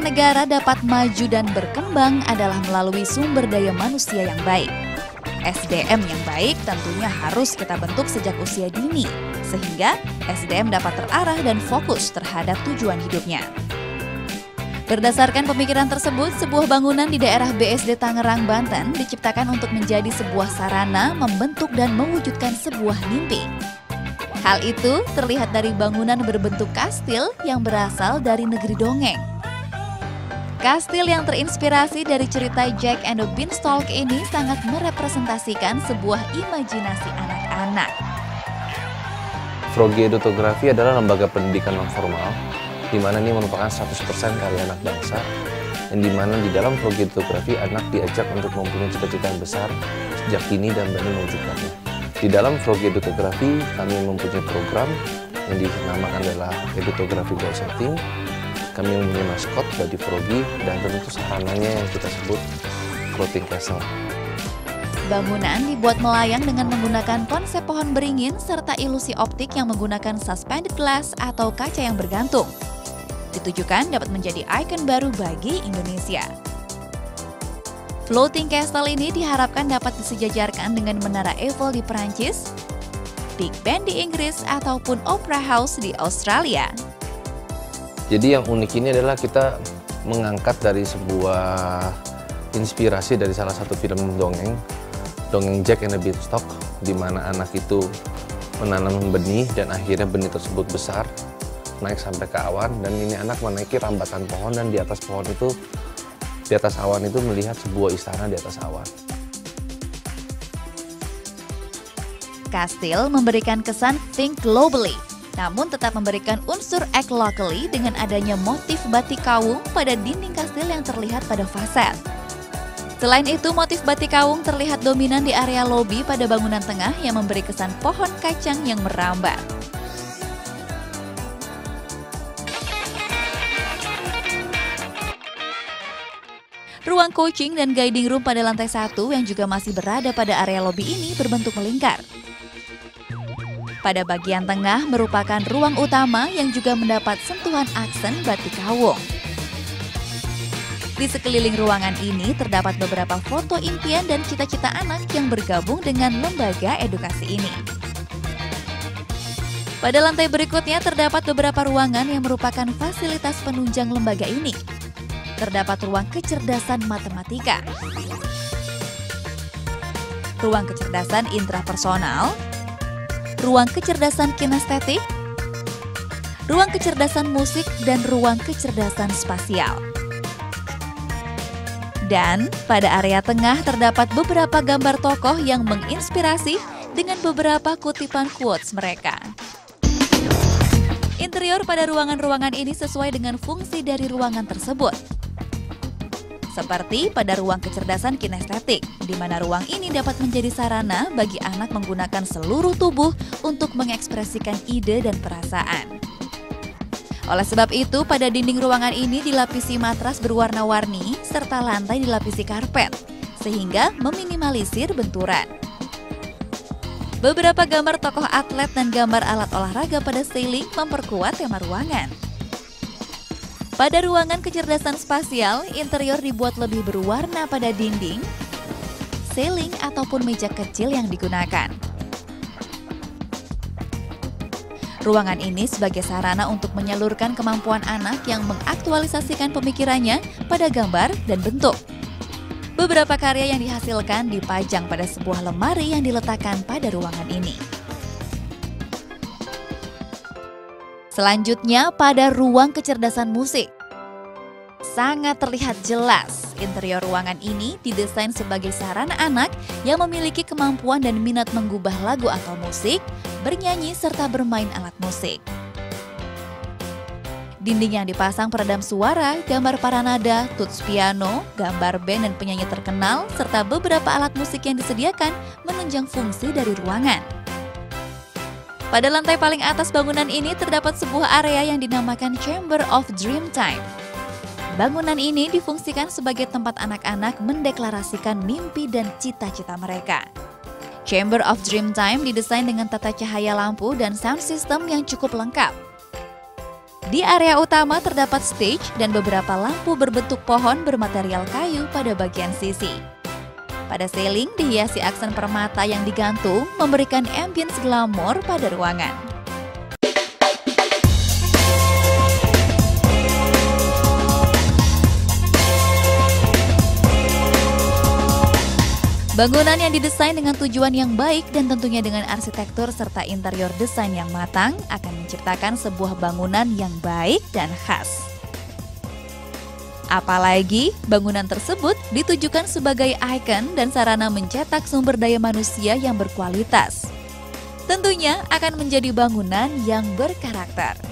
negara dapat maju dan berkembang adalah melalui sumber daya manusia yang baik. SDM yang baik tentunya harus kita bentuk sejak usia dini, sehingga SDM dapat terarah dan fokus terhadap tujuan hidupnya. Berdasarkan pemikiran tersebut, sebuah bangunan di daerah BSD Tangerang, Banten diciptakan untuk menjadi sebuah sarana membentuk dan mewujudkan sebuah mimpi. Hal itu terlihat dari bangunan berbentuk kastil yang berasal dari negeri dongeng. Kastil yang terinspirasi dari cerita Jack and the Beanstalk ini sangat merepresentasikan sebuah imajinasi anak-anak. Froggy Edutography adalah lembaga pendidikan non-formal, di mana ini merupakan 100% karya anak bangsa, dan di mana di dalam Froggy Edutography anak diajak untuk mempunyai cita-cita yang besar sejak dini dan berani mewujudkannya. Di dalam Froggy Edutography kami mempunyai program yang dinamakan adalah Edutography Goal Setting. Kami mempunyai maskot Buddy Froggy dan tentu sarananya yang kita sebut Floating Castle. Bangunan dibuat melayang dengan menggunakan konsep pohon beringin serta ilusi optik yang menggunakan suspended glass atau kaca yang bergantung. Ditujukan dapat menjadi ikon baru bagi Indonesia. Floating Castle ini diharapkan dapat disejajarkan dengan Menara Eiffel di Perancis, Big Ben di Inggris, ataupun Opera House di Australia. Jadi yang unik ini adalah kita mengangkat dari sebuah inspirasi dari salah satu film dongeng Jack and the Beanstalk, di mana anak itu menanam benih dan akhirnya benih tersebut besar, naik sampai ke awan, dan ini anak menaiki rambatan pohon dan di atas pohon itu, di atas awan itu melihat sebuah istana di atas awan. Kastil memberikan kesan think globally, namun tetap memberikan unsur act locally dengan adanya motif batik kawung pada dinding kastil yang terlihat pada fasad. Selain itu, motif batik kawung terlihat dominan di area lobi pada bangunan tengah yang memberi kesan pohon kacang yang merambat. Ruang coaching dan guiding room pada lantai 1 yang juga masih berada pada area lobi ini berbentuk melingkar. Pada bagian tengah merupakan ruang utama yang juga mendapat sentuhan aksen batik kawung. Di sekeliling ruangan ini terdapat beberapa foto impian dan cita-cita anak yang bergabung dengan lembaga edukasi ini. Pada lantai berikutnya terdapat beberapa ruangan yang merupakan fasilitas penunjang lembaga ini. Terdapat ruang kecerdasan matematika, ruang kecerdasan intrapersonal, ruang kecerdasan kinestetik, ruang kecerdasan musik, dan ruang kecerdasan spasial. Dan pada area tengah terdapat beberapa gambar tokoh yang menginspirasi dengan beberapa kutipan quotes mereka. Interior pada ruangan-ruangan ini sesuai dengan fungsi dari ruangan tersebut. Seperti pada ruang kecerdasan kinestetik, di mana ruang ini dapat menjadi sarana bagi anak menggunakan seluruh tubuh untuk mengekspresikan ide dan perasaan. Oleh sebab itu, pada dinding ruangan ini dilapisi matras berwarna-warni serta lantai dilapisi karpet, sehingga meminimalisir benturan. Beberapa gambar tokoh atlet dan gambar alat olahraga pada ceiling memperkuat tema ruangan. Pada ruangan kecerdasan spasial, interior dibuat lebih berwarna pada dinding, ceiling, ataupun meja kecil yang digunakan. Ruangan ini sebagai sarana untuk menyalurkan kemampuan anak yang mengaktualisasikan pemikirannya pada gambar dan bentuk. Beberapa karya yang dihasilkan dipajang pada sebuah lemari yang diletakkan pada ruangan ini. Selanjutnya pada ruang kecerdasan musik. Sangat terlihat jelas, interior ruangan ini didesain sebagai sarana anak yang memiliki kemampuan dan minat mengubah lagu atau musik, bernyanyi, serta bermain alat musik. Dinding yang dipasang peredam suara, gambar paranada, tuts piano, gambar band dan penyanyi terkenal, serta beberapa alat musik yang disediakan menunjang fungsi dari ruangan. Pada lantai paling atas bangunan ini terdapat sebuah area yang dinamakan Chamber of Dreamtime. Bangunan ini difungsikan sebagai tempat anak-anak mendeklarasikan mimpi dan cita-cita mereka. Chamber of Dreamtime didesain dengan tata cahaya lampu dan sound system yang cukup lengkap. Di area utama terdapat stage dan beberapa lampu berbentuk pohon bermaterial kayu pada bagian sisi. Pada ceiling dihiasi aksen permata yang digantung memberikan ambience glamor pada ruangan. Bangunan yang didesain dengan tujuan yang baik dan tentunya dengan arsitektur serta interior desain yang matang akan menciptakan sebuah bangunan yang baik dan khas. Apalagi bangunan tersebut ditujukan sebagai ikon dan sarana mencetak sumber daya manusia yang berkualitas. Tentunya akan menjadi bangunan yang berkarakter.